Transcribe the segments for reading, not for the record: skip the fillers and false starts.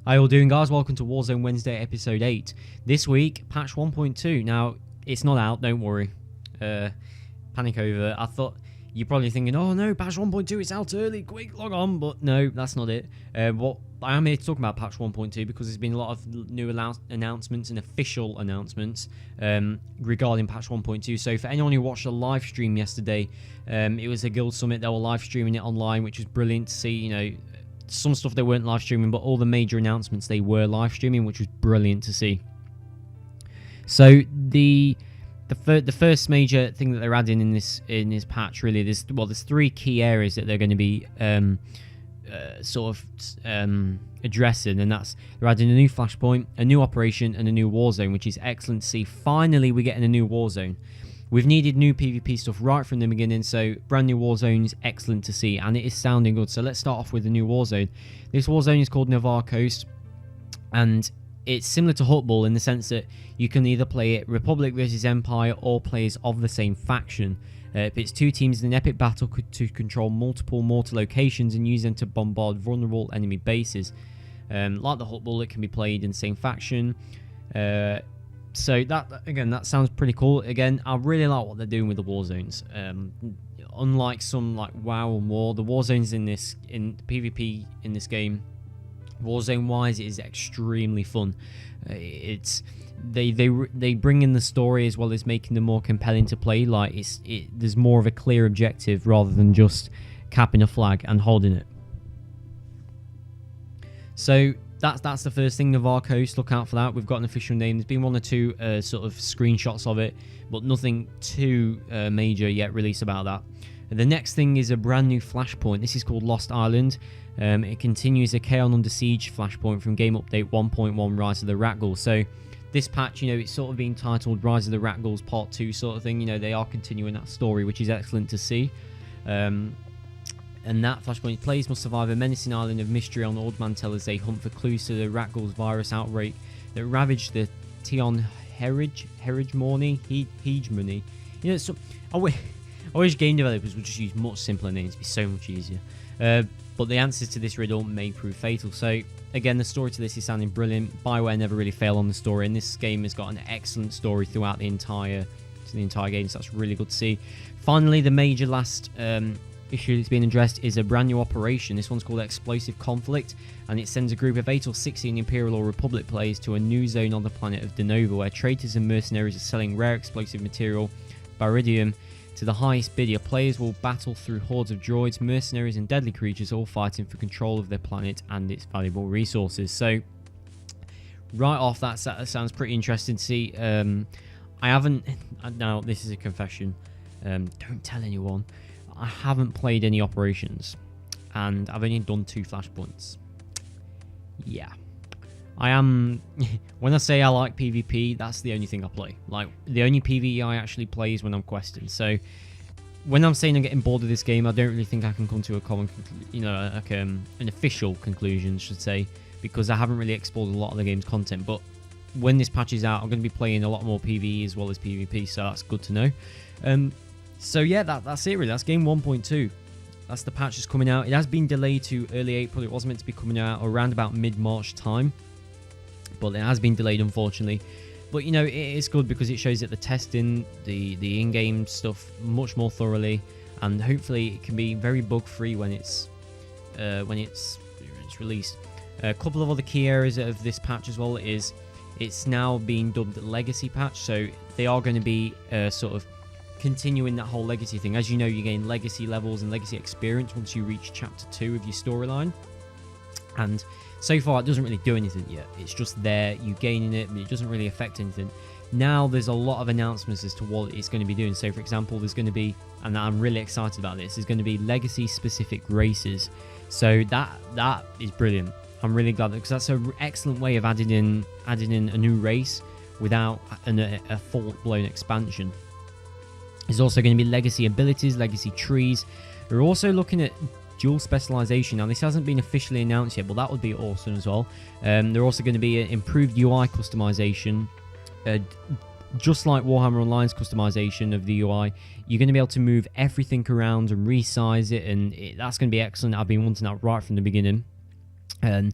How you all doing, guys? Welcome to Warzone Wednesday episode 8. This week, patch 1.2. Now, it's not out, don't worry. Panic over. I thought you're probably thinking, oh no, patch 1.2, it's out early, quick, log on. But no, that's not it. What I am here to talk about patch 1.2 because there's been a lot of new announcements and official announcements regarding patch 1.2. So for anyone who watched the live stream yesterday, it was a guild summit. They were live streaming it online, which was brilliant to see. You know, some stuff they weren't live streaming, but all the major announcements they were live streaming, which was brilliant to see. So the first major thing that they're adding in this patch, really, there's three key areas that they're going to be addressing, and that's they're adding a new flashpoint, a new operation, and a new Warzone, which is excellent to see. Finally, we're getting a new Warzone. We've needed new PvP stuff right from the beginning, so brand new Warzone is excellent to see, and it is sounding good. So let's start off with the new Warzone. This Warzone is called Navarre Coast, and it's similar to Hutball in the sense that you can either play it Republic versus Empire or players of the same faction. It's two teams in an epic battle to control multiple mortar locations and use them to bombard vulnerable enemy bases. Like the Hutball, it can be played in the same faction. So that sounds pretty cool. Again, I really like what they're doing with the war zones. Unlike some like WoW or more, the war zones in PvP in this game, Warzone wise, it is extremely fun. They bring in the story as well as making them more compelling to play. Like there's more of a clear objective rather than just capping a flag and holding it. So that's the first thing, Navarre Coast. Look out for that. We've got an official name. There's been one or two sort of screenshots of it, but nothing too major yet released about that. And the next thing is a brand new flashpoint. This is called Lost Island. It continues the Chaos Under Siege flashpoint from game update 1.1 Rise of the Ratghoul. So this patch, you know, it's sort of being titled Rise of the Ratghouls Part 2 sort of thing. You know, they are continuing that story, which is excellent to see. And that flashpoint, players must survive a menacing island of mystery on Old Man as they hunt for clues to the Ratghouls virus outbreak that ravaged the Tion Hegemony. You know, so I wish game developers would just use much simpler names. It'd be so much easier. But the answers to this riddle may prove fatal. So again, the story to this is sounding brilliant. BioWare never really fail on the story, and this game has got an excellent story throughout the entire game. So that's really good to see. Finally, the major last issue that's being addressed is a brand new operation. This one's called Explosive Conflict, and it sends a group of 8 or 16 Imperial or Republic players to a new zone on the planet of Denova, where traitors and mercenaries are selling rare explosive material, Baridium, to the highest bidder. Players will battle through hordes of droids, mercenaries, and deadly creatures, all fighting for control of their planet and its valuable resources. So, right off, that sounds pretty interesting to see. I haven't. Now, this is a confession. Don't tell anyone. I haven't played any operations, and I've only done 2 flashpoints. Yeah. I am, when I say I like PvP, that's the only thing I play. Like, the only PvE I actually play is when I'm questing. So, when I'm saying I'm getting bored of this game, I don't really think I can come to a common, like an official conclusion, I should say, because I haven't really explored a lot of the game's content. But when this patch is out, I'm going to be playing a lot more PvE as well as PvP, so that's good to know. So yeah, that's it really. That's game 1.2. That's the patch that's coming out. It has been delayed to early April. It was meant to be coming out around about mid-March time, but it has been delayed, unfortunately. But you know, it is good because it shows that the testing, the in-game stuff much more thoroughly, and hopefully it can be very bug-free when it's released. A couple of other key areas of this patch as well is it's now being dubbed Legacy Patch, so they are going to be sort of continuing that whole legacy thing. As you know, you gain legacy levels and legacy experience once you reach chapter 2 of your storyline, and so far it doesn't really do anything yet. It's just there, you gaining it, but it doesn't really affect anything. Now there's a lot of announcements as to what it's going to be doing. So for example, there's going to be, and I'm really excited about this, there's going to be legacy specific races. So that is brilliant. I'm really glad, because that's an excellent way of adding in a new race without a full-blown expansion. There's also going to be legacy abilities, legacy trees. We're also looking at dual specialization. Now, this hasn't been officially announced yet, but that would be awesome as well. They're also going to be improved UI customization. Just like Warhammer Online's customization of the UI, you're going to be able to move everything around and resize it, and that's going to be excellent. I've been wanting that right from the beginning. And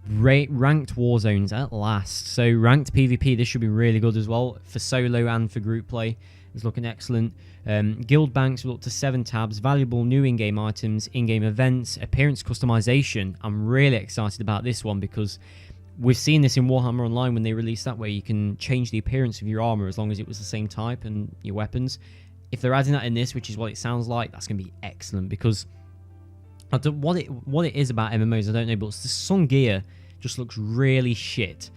Ranked Warzones at last. So ranked PvP, this should be really good as well for solo and for group play. It's looking excellent. Guild banks will up to 7 tabs, valuable new in-game items, in-game events, appearance customization. I'm really excited about this one because we've seen this in Warhammer Online when they released that, where you can change the appearance of your armor as long as it was the same type and your weapons. If they're adding that in this, which is what it sounds like, that's going to be excellent because what it is about MMOs, I don't know, but the Sun gear just looks really shit,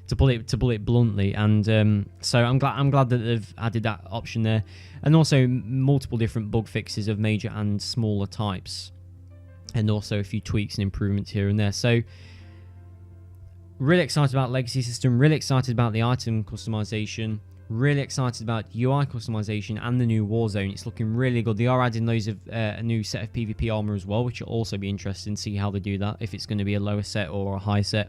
to put it bluntly. And so I'm glad that they've added that option there, and also multiple different bug fixes of major and smaller types, and also a few tweaks and improvements here and there. So really excited about Legacy system. Really excited about the item customization. Really excited about UI customization and the new Warzone. It's looking really good. They are adding loads of a new set of PvP armor as well, which will also be interesting to see how they do that, if it's going to be a lower set or a high set.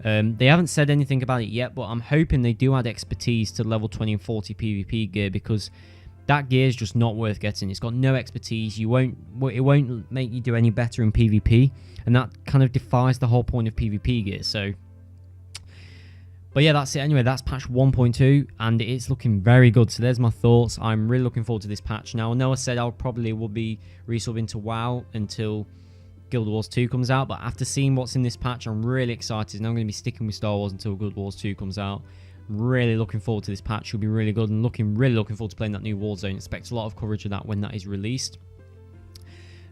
They haven't said anything about it yet, but I'm hoping they do add expertise to level 20 and 40 PvP gear, because that gear is just not worth getting. It's got no expertise. It won't make you do any better in PvP, and that kind of defies the whole point of PvP gear. So but yeah, that's it anyway. That's patch 1.2, and it's looking very good. So there's my thoughts. I'm really looking forward to this patch. Now, I know I said I will be resubbing to WoW until Guild Wars 2 comes out, but after seeing what's in this patch, I'm really excited, and I'm going to be sticking with Star Wars until Guild Wars 2 comes out. Really looking forward to this patch. It'll be really good, and really looking forward to playing that new Warzone. Expect a lot of coverage of that when that is released.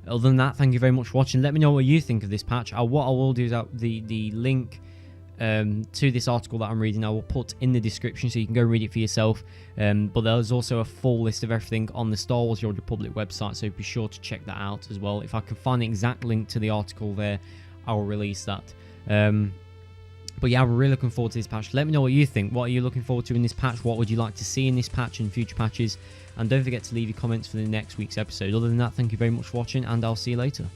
Other than that, thank you very much for watching. Let me know what you think of this patch. What I will do is the link to this article that I'm reading, I will put in the description so you can go read it for yourself. But there's also a full list of everything on the Star Wars: The Old Republic website, so be sure to check that out as well. If I can find the exact link to the article there, I will release that. But yeah, I'm really looking forward to this patch. Let me know what you think. What are you looking forward to in this patch? What would you like to see in this patch and future patches? And don't forget to leave your comments for the next week's episode. Other than that, thank you very much for watching, and I'll see you later.